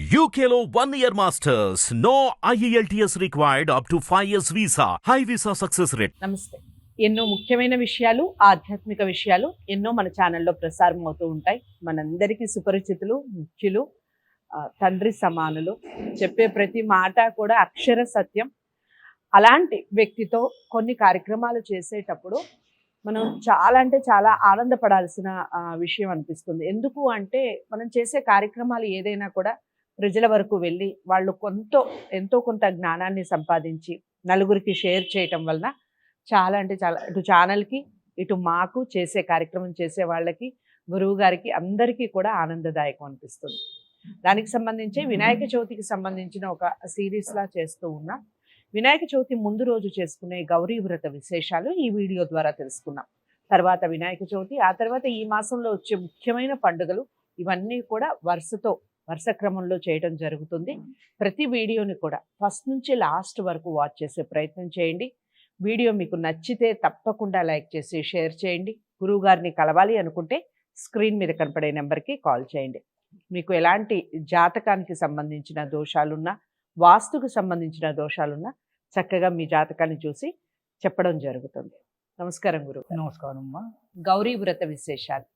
UKLO 1 year masters. No IELTS required up to 5 years visa. High visa success rate. నమస్తే. ఎన్నో ముఖ్యమైన విషయాలు, ఆధ్యాత్మిక విషయాలు ఎన్నో మన ఛానల్లో ప్రసారం అవుతూ ఉంటాయి. మనందరికీ సుపరిచితులు, ముఖ్యులు, తండ్రి సమానులు, చెప్పే ప్రతి మాట కూడా అక్షర సత్యం. అలాంటి వ్యక్తితో కొన్ని కార్యక్రమాలు చేసేటప్పుడు మనం చాలా అంటే చాలా ఆనందపడాల్సిన విషయం అనిపిస్తుంది. ఎందుకు అంటే మనం చేసే కార్యక్రమాలు ఏదైనా కూడా ప్రజల వరకు వెళ్ళి వాళ్ళు ఎంతో కొంత జ్ఞానాన్ని సంపాదించి నలుగురికి షేర్ చేయటం వలన చాలా అంటే చాలా ఇటు ఛానల్కి, ఇటు మాకు, చేసే కార్యక్రమం చేసే వాళ్ళకి, గురువు గారికి, అందరికీ కూడా ఆనందదాయకం అనిపిస్తుంది. దానికి సంబంధించి వినాయక చవితికి సంబంధించిన ఒక సిరీస్లా చేస్తూ ఉన్నాం. వినాయక చవితి ముందు రోజు చేసుకునే గౌరీ వ్రత విశేషాలు ఈ వీడియో ద్వారా తెలుసుకున్నాం. తర్వాత వినాయక చవితి, ఆ తర్వాత ఈ మాసంలో వచ్చే ముఖ్యమైన పండుగలు, ఇవన్నీ కూడా వరుస క్రమంలో చేయడం జరుగుతుంది. ప్రతి వీడియోని కూడా ఫస్ట్ నుంచి లాస్ట్ వరకు వాచ్ చేసే ప్రయత్నం చేయండి. వీడియో మీకు నచ్చితే తప్పకుండా లైక్ చేసి షేర్ చేయండి. గురువు గారిని కలవాలి అనుకుంటే స్క్రీన్ మీద కనపడే నెంబర్కి కాల్ చేయండి. మీకు ఎలాంటి జాతకానికి సంబంధించిన దోషాలున్నా, వాస్తుకు సంబంధించిన దోషాలున్నా చక్కగా మీ జాతకాన్ని చూసి చెప్పడం జరుగుతుంది. నమస్కారం గురువు. నమస్కారం అమ్మా. గౌరీ వ్రత విశేషాలు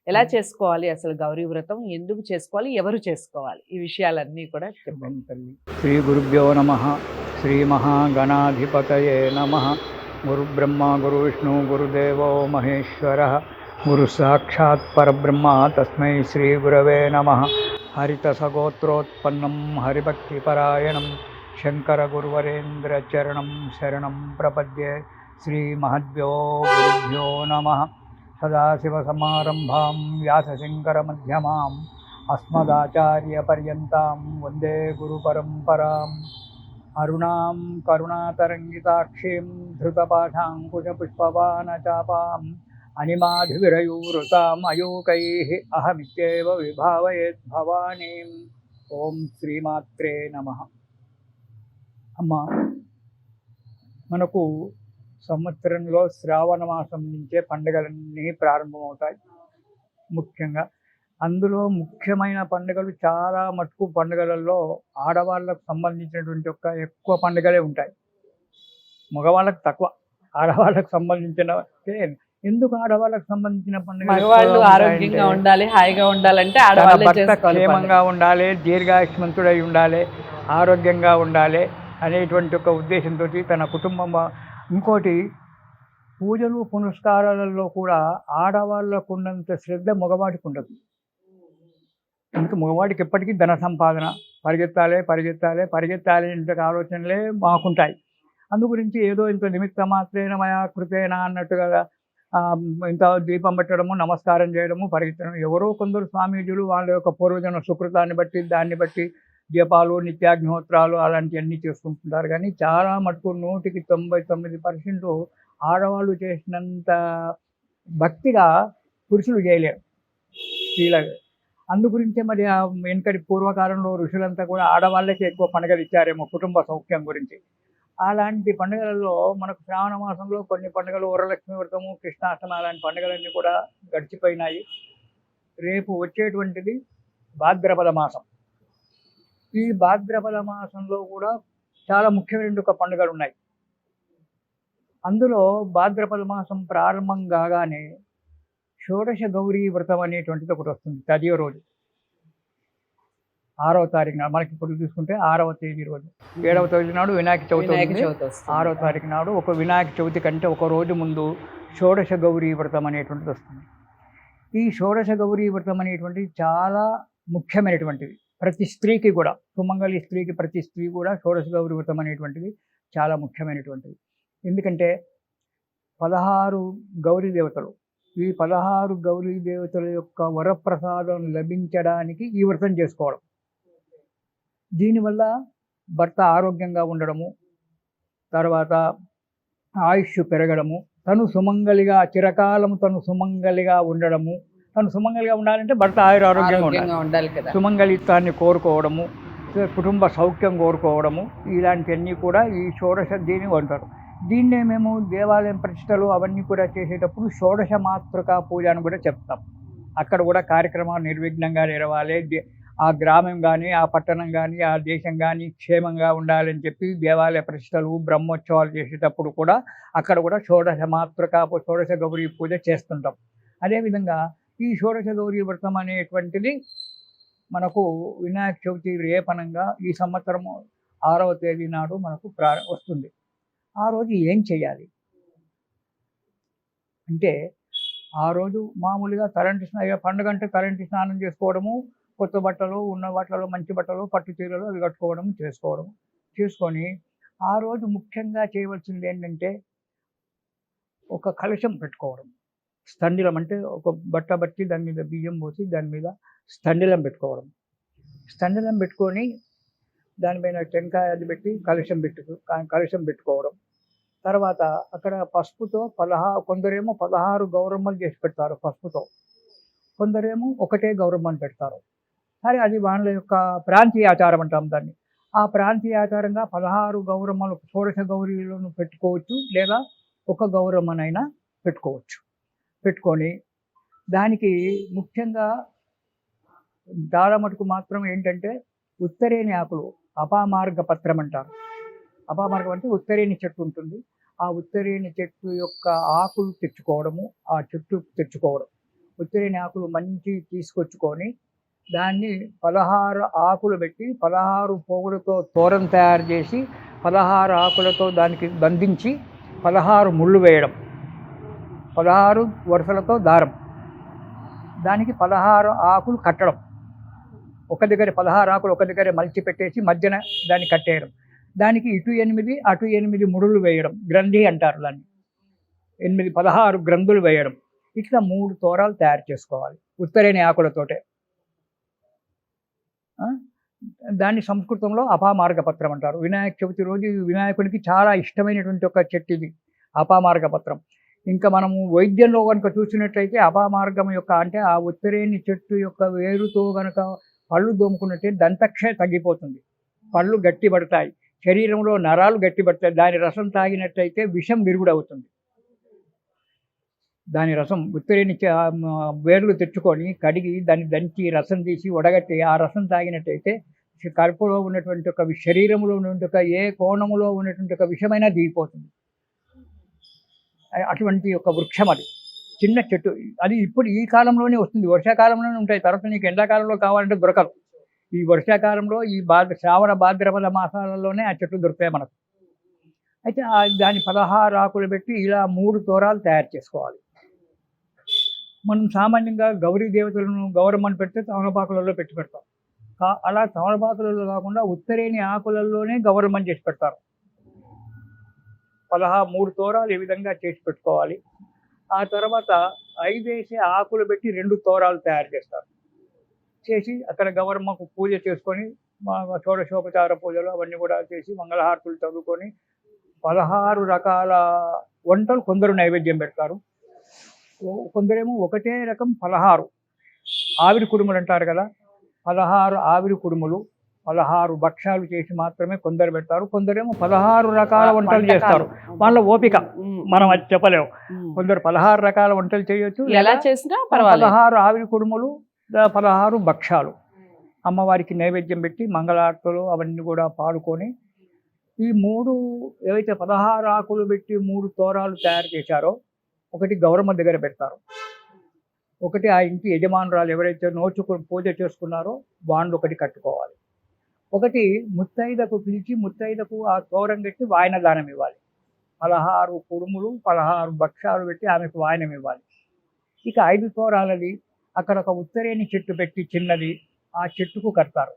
ఎలా చేసుకోవాలి, అసలు గౌరీ వ్రతం ఎందుకు చేసుకోవాలి, ఎవరు చేసుకోవాలి, ఈ విషయాలన్నీ కూడా చెప్పండి తల్లి. శ్రీ గురుభ్యో నమః. శ్రీ మహాగణాధిపతయే నమః. గురు బ్రహ్మ గురు విష్ణు గురుదేవో మహేశ్వరః. గురు సాక్షాత్ పరబ్రహ్మ తస్మై శ్రీ గురవే నమః. హరిత సగోత్రోత్పన్నం హరిభక్తిపరాయణం శంకర గురువరేంద్ర చరణం శరణం ప్రపద్యే. శ్రీ మహద్భ్యో గురుభ్యో నమః. సదాశివసమారంభాం వ్యాసశంకర మధ్యమాం అస్మదాచార్యపర్యంతాం వందే గురుపరంపరాం. అరుణాం కరుణాతరంగితాక్షీం ధృతపాశాంకుశపుష్పబాణచాపాం అనిమాధివిరయూరుతాం అయూకైః అహమిత్యేవ విభావయేత్ భవానీం. ఓం శ్రీమాత్రే నమః. అమ్మా, మనకు సంవత్సరంలో శ్రావణ మాసం నుంచే పండుగలన్నీ ప్రారంభమవుతాయి. ముఖ్యంగా అందులో ముఖ్యమైన పండుగలు చాలా మటుకు పండుగలలో ఆడవాళ్ళకు సంబంధించినటువంటి ఎక్కువ పండుగలే ఉంటాయి. మగవాళ్ళకు తక్కువ. ఆడవాళ్ళకు సంబంధించిన ఎందుకు ఆడవాళ్ళకు సంబంధించిన పండుగలు ఆరోగ్యంగా ఉండాలి, హాయిగా ఉండాలంటే భర్త క్షేమంగా ఉండాలి, దీర్ఘాయుష్మంతుడై ఉండాలి, ఆరోగ్యంగా ఉండాలి అనేటువంటి ఒక ఉద్దేశంతో తన కుటుంబం. ఇంకోటి, పూజలు పునస్కారాలలో కూడా ఆడవాళ్ళకు ఉన్నంత శ్రద్ధ మగవాడికి ఉండదు. ఇంకా మగవాడికి ఎప్పటికీ ధన సంపాదన, పరిగెత్తాలి ఇంత ఆలోచనలే మాకుంటాయి. అందుగురించి ఏదో ఇంత నిమిత్త మాత్రేన మయా కృతేనా అన్నట్టుగా ఇంత దీపం పెట్టడము, నమస్కారం చేయడము, పరిగెత్తడం. ఎవరో కొందరు స్వామీజులు వాళ్ళ యొక్క పూర్వజన సుకృతాన్ని బట్టి, దాన్ని బట్టి జపాలు, నిత్యాగ్నిహోత్రాలు అలాంటివన్నీ చేసుకుంటుంటారు. కానీ చాలా మటుకు 99% ఆడవాళ్ళు చేసినంత భక్తిగా పురుషులు చేయలేరు. ఇలాగే అందుగురించే మరి వెనకటి పూర్వకాలంలో ఋషులంతా కూడా ఆడవాళ్ళకి ఎక్కువ పండుగలు ఇచ్చారేమో కుటుంబ సౌఖ్యం గురించి. అలాంటి పండుగలలో మనకు శ్రావణ మాసంలో కొన్ని పండుగలు, వరలక్ష్మి వ్రతము, కృష్ణాష్టమి అలాంటి పండుగలన్నీ కూడా గడిచిపోయినాయి. రేపు వచ్చేటువంటిది భాద్రపద మాసం. ఈ భాద్రపద మాసంలో కూడా చాలా ముఖ్యమైన ఒక పండుగలు ఉన్నాయి. అందులో భాద్రపద మాసం ప్రారంభం కాగానే షోడశ గౌరీ వ్రతం అనేటువంటిది ఒకటి వస్తుంది. 10వ రోజు 6వ తారీఖు నాడు, మనకి ఇప్పుడు చూసుకుంటే 6వ తేదీ రోజు, 7వ తేదీ నాడు వినాయక చవితి ఉంది. 6వ తారీఖు నాడు ఒక వినాయక చవితి కంటే ఒక రోజు ముందు షోడశ గౌరీ వ్రతం అనేటువంటిది వస్తుంది. ఈ షోడశ గౌరీ వ్రతం అనేటువంటిది చాలా ముఖ్యమైనటువంటిది. ప్రతి స్త్రీకి కూడా, సుమంగళి స్త్రీకి, ప్రతి స్త్రీ కూడా షోడశ గౌరీ వ్రతం అనేటువంటిది చాలా ముఖ్యమైనటువంటిది. ఎందుకంటే 16 గౌరీ దేవతలు, ఈ 16 గౌరీ దేవతల యొక్క వరప్రసాదం లభించడానికి ఈ వ్రతం చేసుకోవడం. దీనివల్ల భర్త ఆరోగ్యంగా ఉండడము, తర్వాత ఆయుష్ పెరగడము, తను సుమంగళిగా చిరకాలము తను సుమంగళిగా ఉండడము. తను సుమంగళిగా ఉండాలంటే భర్త ఆరోగ్యంగా ఉండాలి కదా. సుమంగళిత్వాన్ని కోరుకోవడము, కుటుంబ సౌఖ్యం కోరుకోవడము, ఇలాంటివన్నీ కూడా ఈ షోడశ దీని అంటారు. దీన్నే మేము దేవాలయం ప్రతిష్టలు అవన్నీ కూడా చేసేటప్పుడు షోడశ మాతృకా పూజ అని కూడా చెప్తాం. అక్కడ కూడా కార్యక్రమాలు నిర్విఘ్నంగా నెరవాలి. ఆ గ్రామం కానీ ఆ పట్టణం కానీ ఆ దేశం కానీ క్షేమంగా ఉండాలని చెప్పి దేవాలయ ప్రతిష్టలు బ్రహ్మోత్సవాలు చేసేటప్పుడు కూడా అక్కడ కూడా షోడశ గౌరీ పూజ చేస్తుంటాం. అదేవిధంగా ఈ షోడశ గౌరీ వ్రతం అనేటువంటిది మనకు వినాయక చవితి రేపనంగా ఈ సంవత్సరము 6వ తేదీ నాడు మనకు వస్తుంది. ఆ రోజు ఏం చేయాలి అంటే, ఆ రోజు మామూలుగా పండుగ అంటే తలంటి స్నానం చేసుకోవడము, కొత్త బట్టలు ఉన్న బట్టలు మంచి బట్టలు పట్టు చీరలు అవి కట్టుకోవడం చేసుకొని ఆ రోజు ముఖ్యంగా చేయవలసింది ఏంటంటే ఒక కలశం పెట్టుకోవడం. స్థండిలం అంటే ఒక బట్ట బట్టి దాని మీద బియ్యం పోసి దాని మీద స్థండిలం పెట్టుకోవడం. స్థండిలం పెట్టుకొని దానిపైన టెంకాయ అది పెట్టి కలశం పెట్టుకోవడం. తర్వాత అక్కడ పసుపుతో కొందరేమో 16 గౌరమ్మలు చేసి పెడతారు పసుపుతో, కొందరేమో ఒకటే గౌరమ్మని పెడతారు. సరే, అది వాళ్ళ యొక్క ప్రాంతీయ ఆచారం అంటాం దాన్ని. ఆ ప్రాంతీయ ఆచారంగా 16 గౌరమ్మలు షోడశ గౌరీలను పెట్టుకోవచ్చు, లేదా ఒక గౌరమ్మనైనా పెట్టుకొని దానికి ముఖ్యంగా చాలా మటుకు మాత్రం ఏంటంటే ఉత్తరేణి ఆకులు, అపామార్గ పత్రం అంటారు. అపామార్గం అంటే ఉత్తరేణి చెట్టు ఉంటుంది. ఆ ఉత్తరేణి చెట్టు యొక్క ఆకులు తెచ్చుకోవడం. ఉత్తరేణి ఆకులు మంచి తీసుకొచ్చుకొని దాన్ని 16 ఆకులు పెట్టి 16 పోగులతో తోరం తయారు చేసి 16 ఆకులతో దానికి బంధించి 16 ముళ్ళు వేయడం, 16 వరుసలతో దారం, దానికి 16 ఆకులు కట్టడం. ఒక దగ్గర 16 ఆకులు ఒక దగ్గర మలిచి పెట్టేసి మధ్యన దాన్ని కట్టేయడం. దానికి ఇటు 8 అటు 8 ముడులు వేయడం, గ్రంథి అంటారు దాన్ని. 16 గ్రంథులు వేయడం. ఇట్లా 3 తోరాలు తయారు చేసుకోవాలి ఉత్తరేణి ఆకులతోటే. దాన్ని సంస్కృతంలో అపామార్గపత్రం అంటారు. వినాయక చవితి రోజు వినాయకుడికి చాలా ఇష్టమైనటువంటి ఒక చెట్టు ఇది అపామార్గపత్రం. ఇంకా మనము వైద్యంలో కనుక చూసినట్లయితే అపామార్గం యొక్క అంటే ఆ ఉత్తరేణి చెట్టు యొక్క వేరుతో కనుక పళ్ళు దోముకున్నట్టే దంతక్షయ తగ్గిపోతుంది, పళ్ళు గట్టిపడతాయి, శరీరంలో నరాలు గట్టిపడతాయి. దాని రసం తాగినట్లయితే విషం విరుగుడవుతుంది. దాని రసం ఉత్తరేణి వేర్లు తెచ్చుకొని కడిగి దాన్ని దంచి రసం తీసి వడగట్టి ఆ రసం తాగినట్టయితే కడుపులో ఉన్నటువంటి ఒక శరీరంలో ఉన్నటువంటి ఒక ఏ కోణములో ఉన్నటువంటి ఒక విషమైనా దిగిపోతుంది. అటువంటి ఒక వృక్షం అది, చిన్న చెట్టు. అది ఇప్పుడు ఈ కాలంలోనే వస్తుంది, వర్షాకాలంలోనే ఉంటాయి. తర్వాత నీకు ఎండాకాలంలో కావాలంటే దొరకదు. ఈ వర్షాకాలంలో ఈ శ్రావణ భాద్రపద మాసాలలోనే ఆ చెట్లు దొరుకుతాయి మనకు. అయితే దాని 16 ఆకులు పెట్టి ఇలా 3 తోరాలు తయారు చేసుకోవాలి. మనం సామాన్యంగా గౌరీ దేవతలను గౌరమ్మని పెడితే తమలపాకులలో పెడతాం. అలా తమలపాకులలో కాకుండా ఉత్తరేణి ఆకులలోనే గౌరమ్మని చేసి పెడతారు. 3 తోరాలు ఈ విధంగా చేసి పెట్టుకోవాలి. ఆ తర్వాత 5 ఆకులు పెట్టి 2 తోరాలు తయారు చేసి అక్కడ గౌరమ్మకు పూజ చేసుకొని షోడశోపచార పూజలు అవన్నీ కూడా చేసి మంగళహారతులు చదువుకొని 16 రకాల వంటలు కొందరు నైవేద్యం పెడతారు. కొందరేమో ఒకటే రకం 16 ఆవిరి కుడుములు అంటారు కదా, 16 ఆవిరి కుడుములు 16 భక్ష్యాలు చేసి మాత్రమే కొందరు పెడతారు. కొందరేమో 16 రకాల వంటలు చేస్తారు. వాళ్ళ ఓపిక మనం అది చెప్పలేము. కొందరు 16 రకాల వంటలు చేయొచ్చు, ఎలా చేసినా 16 ఆవిరి కుడుములు 16 భక్ష్యాలు అమ్మవారికి నైవేద్యం పెట్టి మంగళార్తులు అవన్నీ కూడా పాడుకొని ఈ 3 ఏవైతే 16 ఆకులు పెట్టి 3 తోరాలు తయారు చేశారో ఒకటి గౌరమ్మ దగ్గర పెడతారు, ఒకటి ఆ ఇంటి యజమానురాలు ఎవరైతే నోచుకుని పూజ చేసుకున్నారో వాళ్ళు ఒకటి కట్టుకోవాలి, ఒకటి ముత్తైదకు పిలిచి ముత్తైదకు ఆ తోరం పెట్టి వాయన దానం ఇవ్వాలి. 16 కుడుములు 16 భక్ష్యాలు పెట్టి ఆమెకు వాయనం ఇవ్వాలి. ఇక 5 తోరాలది అక్కడ ఒక ఉత్తరేణి చెట్టు పెట్టి చిన్నది ఆ చెట్టుకు కడతారు.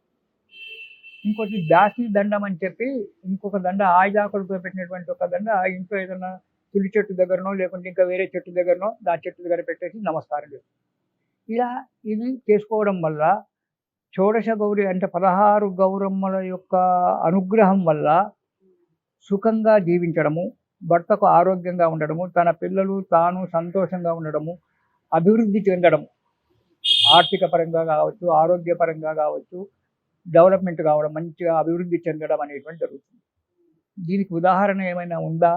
ఇంకోటి దాసి దండం అని చెప్పి ఇంకొక దండ ఆయుధాకులతో పెట్టినటువంటి ఒక దండ ఇంట్లో ఏదైనా తులి చెట్టు దగ్గరనో లేకుంటే ఇంకా వేరే చెట్టు దగ్గరనో ఆ చెట్టు దగ్గర పెట్టేసి నమస్కారం చేస్తారు. ఇలా ఇది చేసుకోవడం వల్ల షోడశ గౌరి అంటే 16 గౌరమ్మల యొక్క అనుగ్రహం వల్ల సుఖంగా జీవించడము, భర్తకు ఆరోగ్యంగా ఉండడము, తన పిల్లలు తాను సంతోషంగా ఉండడము, అభివృద్ధి చెందడం, ఆర్థిక పరంగా కావచ్చు, ఆరోగ్యపరంగా కావచ్చు, డెవలప్మెంట్ కావడం, మంచిగా అభివృద్ధి చెందడం అనేటువంటి జరుగుతుంది. దీనికి ఉదాహరణ ఏమైనా ఉందా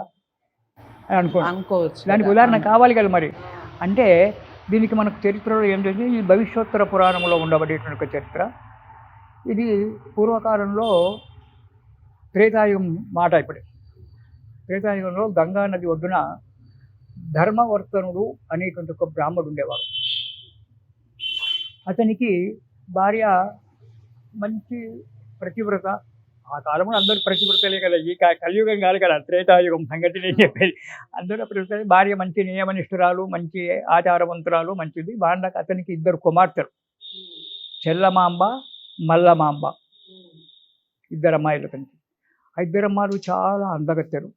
అని అనుకోవచ్చు. దానికి ఉదాహరణ కావాలి కదా మరి. అంటే దీనికి మనకు చరిత్రలో ఏం జరిగింది, ఈ భవిష్యోత్తర పురాణంలో ఉండబడేటువంటి ఒక చరిత్ర. ఇది పూర్వకాలంలో త్రేతాయుగం మాట. ఇప్పుడు త్రేతాయుగంలో గంగా నది ఒడ్డున ధర్మవర్తనుడు అనేటువంటి ఒక బ్రాహ్మడు ఉండేవాడు. అతనికి భార్య మంచి ప్రతివ్రత. ఆ కాలంలో అందరూ ప్రతివ్రతలే కదా, ఈ కలియుగం కాదు కదా, త్రేతాయుగం సంగతి నేను చెప్పేది. అందరూ ప్రతివ్రత. భార్య మంచి నియమనిష్ఠురాలు, మంచి ఆచారవంతురాలు, మంచిది. వాళ్ళకి అతనికి 2 కుమార్తెలు, చెల్లమాంబ, మల్లమాంబ, 2 అమ్మాయిలు అతనికి. ఆ 2 అమ్మాయిలు చాలా అందగత్తెలు.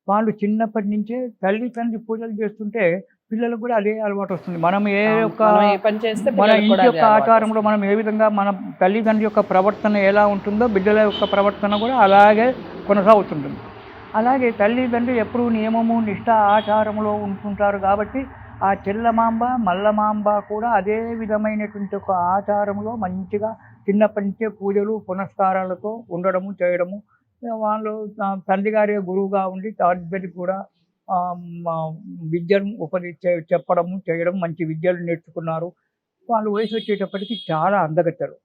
వాళ్ళు చిన్నప్పటి నుంచే తండ్రి పూజలు చేస్తుంటే పిల్లలకు కూడా అదే అలవాటు వస్తుంది. మనం మన ఇంటి యొక్క ఆచారంలో మనం ఏ విధంగా మన తల్లిదండ్రి యొక్క ప్రవర్తన ఎలా ఉంటుందో బిడ్డల యొక్క ప్రవర్తన కూడా అలాగే కొనసాగుతుంటుంది. అలాగే తల్లిదండ్రి ఎప్పుడూ నియమము నిష్ఠ ఆచారంలో ఉంటుంటారు కాబట్టి ఆ చెల్లమాంబ మల్లమాంబ కూడా అదే విధమైనటువంటి ఒక ఆచారంలో మంచిగా చిన్నప్పటి నుంచే పూజలు పునస్కారాలతో ఉండడము చేయడము. వాళ్ళు తండ్రి గారే గురువుగా ఉండి తండ్రికి కూడా విద్యను చెప్పడము చేయడం, మంచి విద్యలు నేర్చుకున్నారు. వాళ్ళు వయసు వచ్చేటప్పటికి చాలా అందగత్తారు,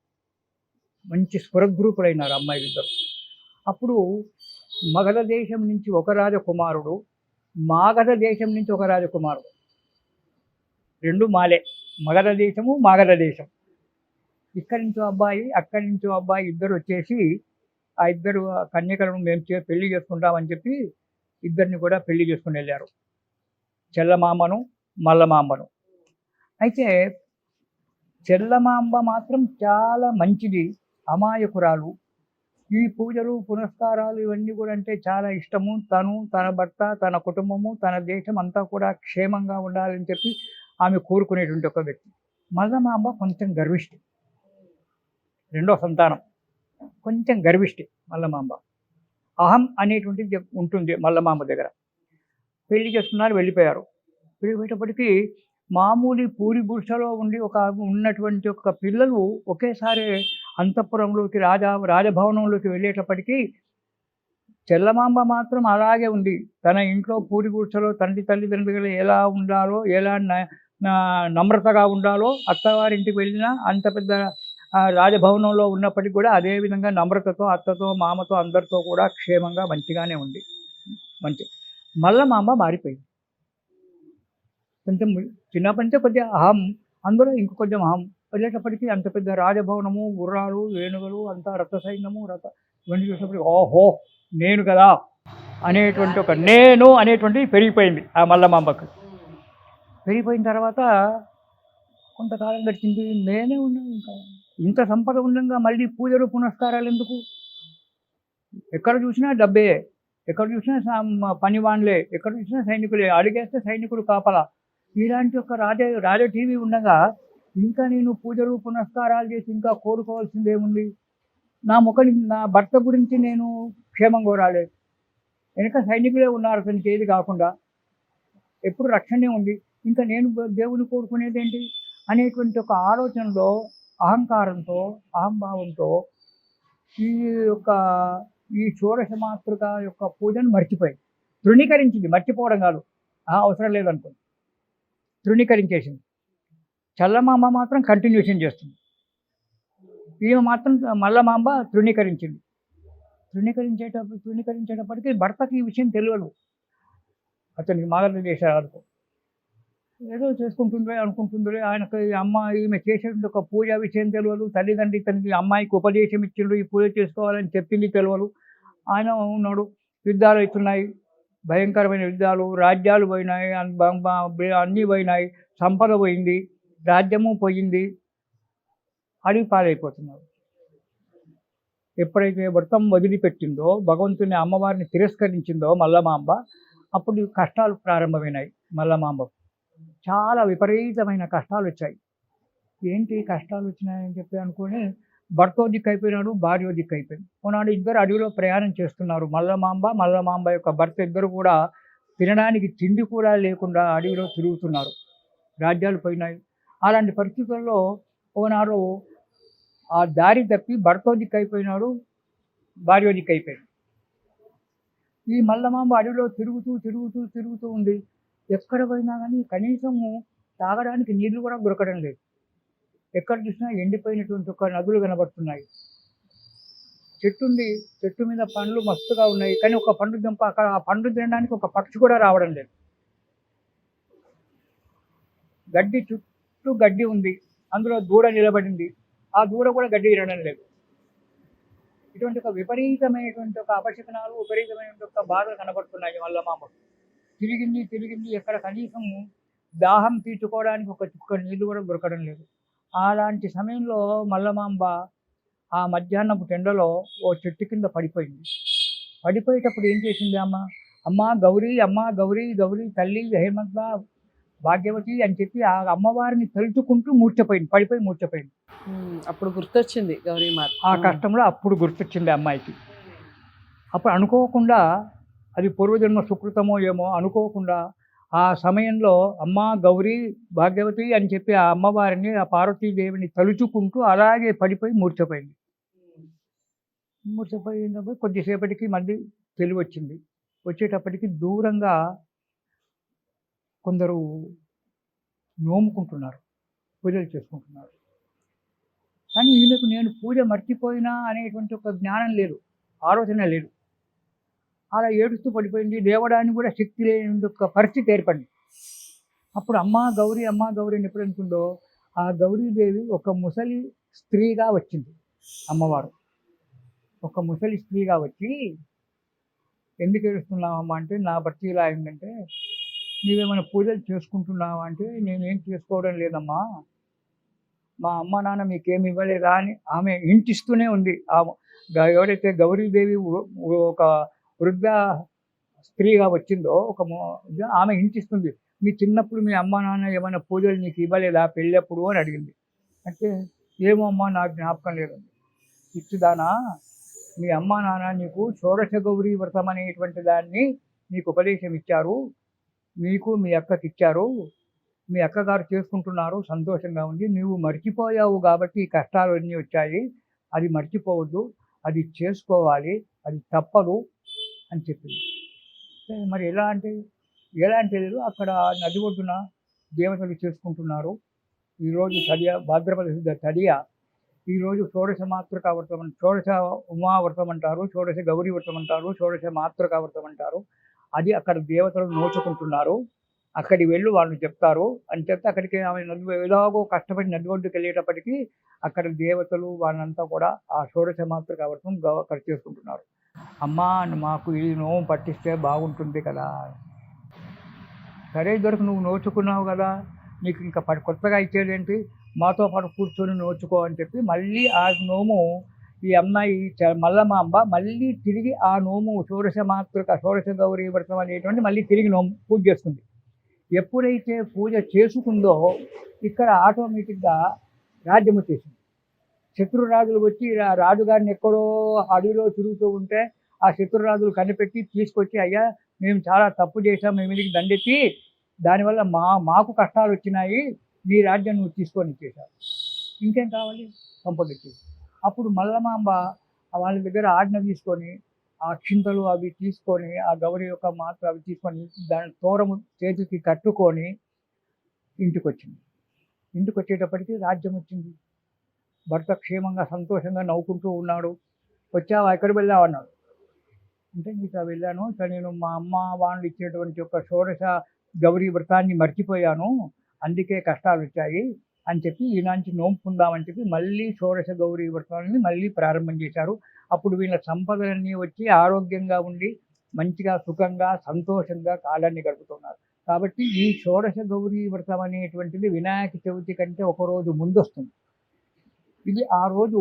మంచి స్వరగ్రూపులైనారు అమ్మాయిలు ఇద్దరు. అప్పుడు మగధ దేశం నుంచి ఒక రాజకుమారుడు, మాగధ దేశం నుంచి ఒక రాజకుమారుడు, 2 మాలే. మగధ దేశము మాగధ దేశం. ఇక్కడి నుంచో అబ్బాయి అక్కడి నుంచో అబ్బాయి ఇద్దరు వచ్చేసి ఆ 2 కన్యకలను మేము పెళ్లి చేసుకుంటామని చెప్పి 2 కూడా పెళ్లి చేసుకుని వెళ్ళారు, చెల్లమాంబను మల్లమాంబను. అయితే చెల్లమాంబ మాత్రం చాలా మంచిది, అమాయకురాలు. ఈ పూజలు పునస్కారాలు ఇవన్నీ కూడా అంటే చాలా ఇష్టము. తను, తన భర్త, తన కుటుంబము, తన దేశం అంతా కూడా క్షేమంగా ఉండాలని చెప్పి ఆమె కోరుకునేటువంటి ఒక వ్యక్తి. మల్లమాంబ కొంచెం గర్విష్టి, 2వ సంతానం, కొంచెం గర్విష్టి మల్లమాంబ. అహం అనేటువంటిది ఉంటుంది మల్లమాంబ దగ్గర. పెళ్లి చేసుకున్నారు, వెళ్ళిపోయారు. వెళ్ళిపోయేటప్పటికీ మామూలు పూరి గుడిసెలో ఉండి ఉన్నటువంటి ఒక పిల్లలు ఒకేసారి అంతఃపురంలోకి రాజభవనంలోకి వెళ్ళేటప్పటికీ చెల్లమాంబ మాత్రం అలాగే ఉంది. తన ఇంట్లో పూరి గుడిసెలో తల్లిదండ్రులు ఎలా ఉండాలో, ఎలా నమ్రతగా ఉండాలో, అత్తవారింటికి వెళ్ళినా అంత పెద్ద రాజభవనంలో ఉన్నప్పటికీ కూడా అదేవిధంగా నమ్రతతో అత్తతో మామతో అందరితో కూడా క్షేమంగా మంచిగానే ఉంది. మల్లమాంబ మారిపోయింది. కొంచెం చిన్నప్పటి నుంచే కొద్దిగా అహం, అందులో ఇంక కొంచెం అహం. వెళ్ళేటప్పటికీ అంత పెద్ద రాజభవనము, గుర్రాలు, ఏనుగులు, అంతా రథ సైన్యము, ఇవన్నీ చూసినప్పటికీ ఓహో నేను కదా అనేటువంటి ఒక నేను అనేటువంటిది పెరిగిపోయింది ఆ మల్లమాంబకు. పెరిగిపోయిన తర్వాత కొంతకాలం గడిచింది. నేనే ఉన్నాను, ఇంకా ఇంత సంపద ఉండగా మళ్ళీ పూజలు పునస్కారాలు ఎందుకు? ఎక్కడ చూసినా డబ్బే, ఎక్కడ చూసినా పనివాన్లే, ఎక్కడ చూసినా సైనికులే, అడిగేస్తే సైనికులు కాపలా. ఇలాంటి ఒక రాజ టీవీ ఉండగా ఇంకా నేను పూజలు పునస్కారాలు చేసి ఇంకా కోరుకోవాల్సింది ఏముంది? నా భర్త గురించి నేను క్షేమం కోరాలి. వెనక సైనికులే ఉన్నారు అతనికి ఏది కాకుండా, ఎప్పుడు రక్షణే ఉంది. ఇంకా నేను దేవుని కోరుకునేది ఏంటి అనేటువంటి ఒక ఆలోచనలో, అహంకారంతో, అహంభావంతో ఈ షోడశ మాతృక యొక్క పూజను మర్చిపోయింది. తృణీకరించింది, మర్చిపోవడం కాదు, అవసరం లేదనుకుంది, తృణీకరించేసింది. చల్లమాంబ మాత్రం కంటిన్యూషన్ చేస్తుంది. ఈమె మాత్రం మల్లమాంబ తృణీకరించింది. తృణీకరించేటప్పటికీ భర్తకి ఈ విషయం తెలియదు. అతనికి మాగధ దేశాలకు ఏదో చేసుకుంటుండే అనుకుంటుండే. ఆయనకు ఈమె చేసేటువంటి ఒక పూజ విషయం తెలియదు. తల్లిదండ్రి తనకి అమ్మాయికి ఉపదేశం ఇచ్చిండు, ఈ పూజ చేసుకోవాలని చెప్పింది తెలియదు. ఆయన ఉన్నాడు. యుద్ధాలు అవుతున్నాయి, భయంకరమైన యుద్ధాలు, రాజ్యాలు పోయినాయి, అన్నీ పోయినాయి, సంపద పోయింది, రాజ్యము పోయింది, అడవి పాలైపోతున్నారు. ఎప్పుడైతే వ్రతం వదిలిపెట్టిందో, భగవంతుని అమ్మవారిని తిరస్కరించిందో మల్లమాంబ, అప్పుడు కష్టాలు ప్రారంభమైనాయి. మల్లమాంబకు చాలా విపరీతమైన కష్టాలు వచ్చాయి. ఏంటి కష్టాలు వచ్చినాయని చెప్పి అనుకుని భర్తో దిక్కైపోయినాడు, భార్యో దిక్కైపోయింది. కొన్నాడు ఇద్దరు అడవిలో ప్రయాణం చేస్తున్నారు. మల్లమాంబ యొక్క భర్త ఇద్దరు కూడా తినడానికి తిండి కూడా లేకుండా అడవిలో తిరుగుతున్నారు. రాజ్యాలు పోయినాయి. అలాంటి పరిస్థితుల్లో ఓనాడు ఆ దారి తప్పి భర్తో దిక్కైపోయినాడు, భార్యో దిక్కైపోయింది. ఈ మల్లమాంబ అడవిలో తిరుగుతూ ఉంది. ఎక్కడ పోయినా కానీ కనీసము తాగడానికి నీళ్లు కూడా దొరకడం లేదు. ఎక్కడ చూసినా ఎండిపోయినటువంటి ఒక నదులు కనబడుతున్నాయి. చెట్టు ఉంది, చెట్టు మీద పండ్లు మస్తుగా ఉన్నాయి, కానీ ఒక పండు దుంప అక్కడ ఆ పండు తినడానికి ఒక పక్షి కూడా రావడం లేదు. గడ్డి చుట్టూ గడ్డి ఉంది, అందులో దూడ నిలబడింది, ఆ దూడ కూడా గడ్డి తినడం లేదు. ఇటువంటి ఒక విపరీతమైనటువంటి ఒక అపశకనాలు, విపరీతమైనటువంటి ఒక బాధలు కనబడుతున్నాయి మల్లమాంబకు. తిరిగింది తిరిగింది, ఎక్కడ కనీసం దాహం తీర్చుకోవడానికి ఒక చుక్క నీళ్లు కూడా దొరకడం లేదు. అలాంటి సమయంలో మల్లమాంబ ఆ మధ్యాహ్నపు టెండలో ఓ చెట్టు కింద పడిపోయింది. పడిపోయేటప్పుడు ఏం చేసింది అమ్మ? అమ్మ గౌరీ గౌరీ తల్లి హేమంత భాగ్యవతి అని చెప్పి ఆ అమ్మవారిని తలుచుకుంటూ పడిపోయి మూర్చపోయింది. అప్పుడు గుర్తొచ్చింది గౌరీమాత. ఆ కష్టంలో అప్పుడు గుర్తొచ్చింది అమ్మాయికి. అప్పుడు అనుకోకుండా, అది పూర్వజన్మ సుకృతమో ఏమో, అనుకోకుండా ఆ సమయంలో అమ్మ గౌరీ భాగ్యవతి అని చెప్పి ఆ అమ్మవారిని, ఆ పార్వతీదేవిని తలుచుకుంటూ అలాగే పడిపోయి మూర్చపోయింది. మూర్చపోయినప్పుడు కొద్దిసేపటికి మళ్ళీ తెలివి వచ్చింది. వచ్చేటప్పటికి దూరంగా కొందరు నోముకుంటున్నారు, పూజలు చేసుకుంటున్నారు. కానీ ఈయనకు నేను పూజ మర్చిపోయినా అనేటువంటి ఒక జ్ఞానం లేదు, ఆలోచన లేదు. అలా ఏడుస్తూ పడిపోయింది. లేవడానికి కూడా శక్తి లేని ఒక పరిస్థితి ఏర్పడింది. అప్పుడు అమ్మ గౌరీ అని ఎప్పుడు అనుకుందో, ఆ గౌరీదేవి ఒక ముసలి స్త్రీగా వచ్చింది. అమ్మవారు ఒక ముసలి స్త్రీగా వచ్చి, ఎందుకు ఏడుస్తున్నావమ్మా అంటే, నా భర్త ఇలా అయిందంటే, నీవేమైనా పూజలు చేసుకుంటున్నావా అంటే, నేనేం చేసుకోవడం లేదమ్మా, మా అమ్మ నాన్న మీకేమి ఇవ్వలేదా అని ఆమె ఇంటిస్తూనే ఉంది. ఎవరైతే గౌరీదేవి ఒక వృద్ధ స్త్రీగా వచ్చిందో ఆమె ఇంటిస్తుంది. మీ చిన్నప్పుడు మీ అమ్మ నాన్న ఏమైనా పూజలు నీకు ఇవ్వలేదా పెళ్ళప్పుడు అని అడిగింది. అంటే ఏమో అమ్మ నాకు జ్ఞాపకం లేదండి. ఇచ్చుదానా, మీ అమ్మ నాన్న నీకు షోడశ గౌరీ వ్రతం అనేటువంటి దాన్ని నీకు ఉపదేశం ఇచ్చారు, మీకు మీ అక్కకి ఇచ్చారు, మీ అక్కగారు చేసుకుంటున్నారు, సంతోషంగా ఉంది. నువ్వు మర్చిపోయావు కాబట్టి ఈ కష్టాలు అన్నీ వచ్చాయి, అది మర్చిపోవద్దు, అది చేసుకోవాలి, అది తప్పదు అని చెప్పింది. మరి ఎలా అంటే లేదు, అక్కడ నది ఒడ్డున దేవతలు చేసుకుంటున్నారు. ఈరోజు భాద్రపద శుద్ధ తదియ, ఈరోజు షోడశ మాతృకా వ్రతం, షోడశ ఉమా వ్రతం అంటారు, షోడశ గౌరీ వ్రతం అంటారు, షోడశ మాతృకా వ్రతం అంటారు. అది అక్కడ దేవతలు నోచుకుంటున్నారు, అక్కడికి వెళ్ళి వాళ్ళు చెప్తారు అని చెప్తే, అక్కడికి ఆమె ఎలాగో కష్టపడి నది ఒడ్డుకి వెళ్ళేటప్పటికీ అక్కడ దేవతలు వాళ్ళంతా కూడా ఆ షోడశ మాతృకా వ్రతం అక్కడ చేసుకుంటున్నారు. అమ్మా మాకు ఈ నోము పట్టిస్తే బాగుంటుంది కదా, సరే ఇదివరకు నువ్వు నోచుకున్నావు కదా, నీకు ఇంకా కొత్తగా ఇచ్చేదేంటి, మాతో పాటు కూర్చొని నోచుకో అని చెప్పి మళ్ళీ ఆ నోము ఈ అమ్మాయి మల్లమాంబ మళ్ళీ తిరిగి ఆ నోము షోడశ గౌరీ వ్రతం అనేటువంటి మళ్ళీ తిరిగి పూజ చేసుకుంది. ఎప్పుడైతే పూజ చేసుకుందో ఇక్కడ ఆటోమేటిక్గా రాజ్యం వచ్చేసింది. శత్రురాజులు వచ్చి రాజుగారిని ఎక్కడో అడవిలో తిరుగుతూ ఉంటే ఆ శత్రురాజులు కనిపెట్టి తీసుకొచ్చి, అయ్యా మేము చాలా తప్పు చేసాం, మేము మీదకి దండెత్తి దానివల్ల మాకు కష్టాలు వచ్చినాయి, నీ రాజ్యం నువ్వు తీసుకొని ఇచ్చేసావు, ఇంకేం కావాలి, సంపదించేసి. అప్పుడు మల్లమాంబ వాళ్ళ దగ్గర ఆజ్ఞ తీసుకొని ఆ క్షింతలు అవి తీసుకొని, ఆ గౌరీ యొక్క మాత్ర అవి తీసుకొని దాని తోరము చేతికి కట్టుకొని ఇంటికి వచ్చింది. ఇంటికి వచ్చేటప్పటికి రాజ్యం వచ్చింది. భర్త క్షేమంగా సంతోషంగా నవ్వుకుంటూ ఉన్నాడు. వచ్చావా, ఎక్కడికి వెళ్ళావు అన్నాడు. అంటే నీకు వెళ్ళాను, నేను మా అమ్మ వాళ్ళు ఇచ్చేటువంటి ఒక షోడశ గౌరీ వ్రతాన్ని మర్చిపోయాను, అందుకే కష్టాలు వచ్చాయి అని చెప్పి ఈనాంచి నోముకుందామని చెప్పి మళ్ళీ షోడశ గౌరీ వ్రతాన్ని మళ్ళీ ప్రారంభం చేశారు. అప్పుడు వీళ్ళ సంపదలన్నీ వచ్చి ఆరోగ్యంగా ఉండి మంచిగా సుఖంగా సంతోషంగా కాలాన్ని గడుపుతున్నారు. కాబట్టి ఈ షోడశ గౌరీ వ్రతం అనేటువంటిది వినాయక చవితి కంటే ఒకరోజు ముందు వస్తుంది. ఇది ఆ రోజు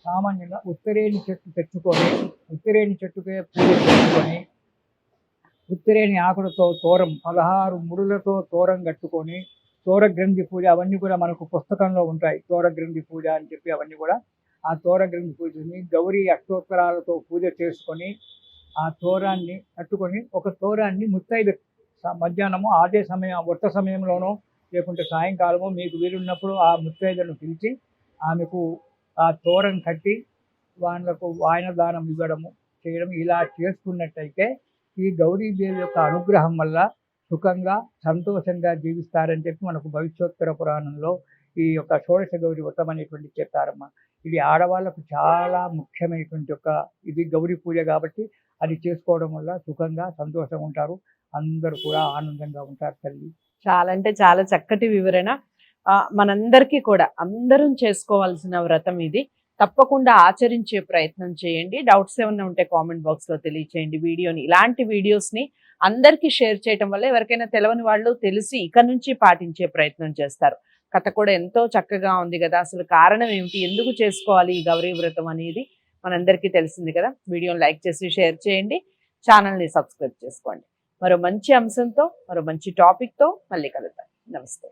సామాన్యంగా ఉత్తరేణి చెట్టు తెచ్చుకొని, ఉత్తరేణి చెట్టుకే పూజ చేసుకొని, ఉత్తరేణి ఆకులతో తోరం 16 ముడులతో తోరం కట్టుకొని, తోరగ్రంథి పూజ అవన్నీ కూడా మనకు పుస్తకంలో ఉంటాయి. తోరగ్రంథి పూజ అని చెప్పి అవన్నీ కూడా ఆ తోరగ్రంథి పూజని గౌరీ అష్టోత్తరాలతో పూజ చేసుకొని ఆ తోరాన్ని కట్టుకొని, ఒక తోరాన్ని ముత్తైదు మధ్యాహ్నము అదే సమయం వ్రత సమయంలోనో లేకుంటే సాయంకాలమో మీకు వీలున్నప్పుడు ఆ ముత్తైదులను పిలిచి ఆమెకు ఆ తోరం కట్టి వాళ్ళకు వాయన దానం ఇవ్వడము చేయడం, ఇలా చేసుకున్నట్టయితే ఈ గౌరీదేవి యొక్క అనుగ్రహం వల్ల సుఖంగా సంతోషంగా జీవిస్తారని చెప్పి మనకు భవిష్యోత్తర పురాణంలో ఈ యొక్క షోడశ గౌరి వ్రతం అనేటువంటి చెప్తారమ్మా. ఇది ఆడవాళ్ళకు చాలా ముఖ్యమైనటువంటి ఇది గౌరీ పూజ కాబట్టి అది చేసుకోవడం వల్ల సుఖంగా సంతోషంగా ఉంటారు. అందరూ కూడా ఆనందంగా ఉంటారు తల్లి. చాలా అంటే చాలా చక్కటి వివరణ. మనందరికీ కూడా అందరం చేసుకోవాల్సిన వ్రతం ఇది. తప్పకుండా ఆచరించే ప్రయత్నం చేయండి. డౌట్స్ ఏమైనా ఉంటే కామెంట్ బాక్స్లో తెలియచేయండి. ఇలాంటి వీడియోస్ని అందరికీ షేర్ చేయడం వల్ల ఎవరికైనా తెలియని వాళ్ళు తెలిసి ఇక నుంచి పాటించే ప్రయత్నం చేస్తారు. కథ కూడా ఎంతో చక్కగా ఉంది కదా. అసలు కారణం ఏమిటి, ఎందుకు చేసుకోవాలి ఈ గౌరీ వ్రతం అనేది మనందరికీ తెలిసింది కదా. వీడియోని లైక్ చేసి షేర్ చేయండి. ఛానల్ని సబ్స్క్రైబ్ చేసుకోండి. మరో మంచి అంశంతో మరో మంచి టాపిక్తో మళ్ళీ కలుద్దాం. నమస్తే.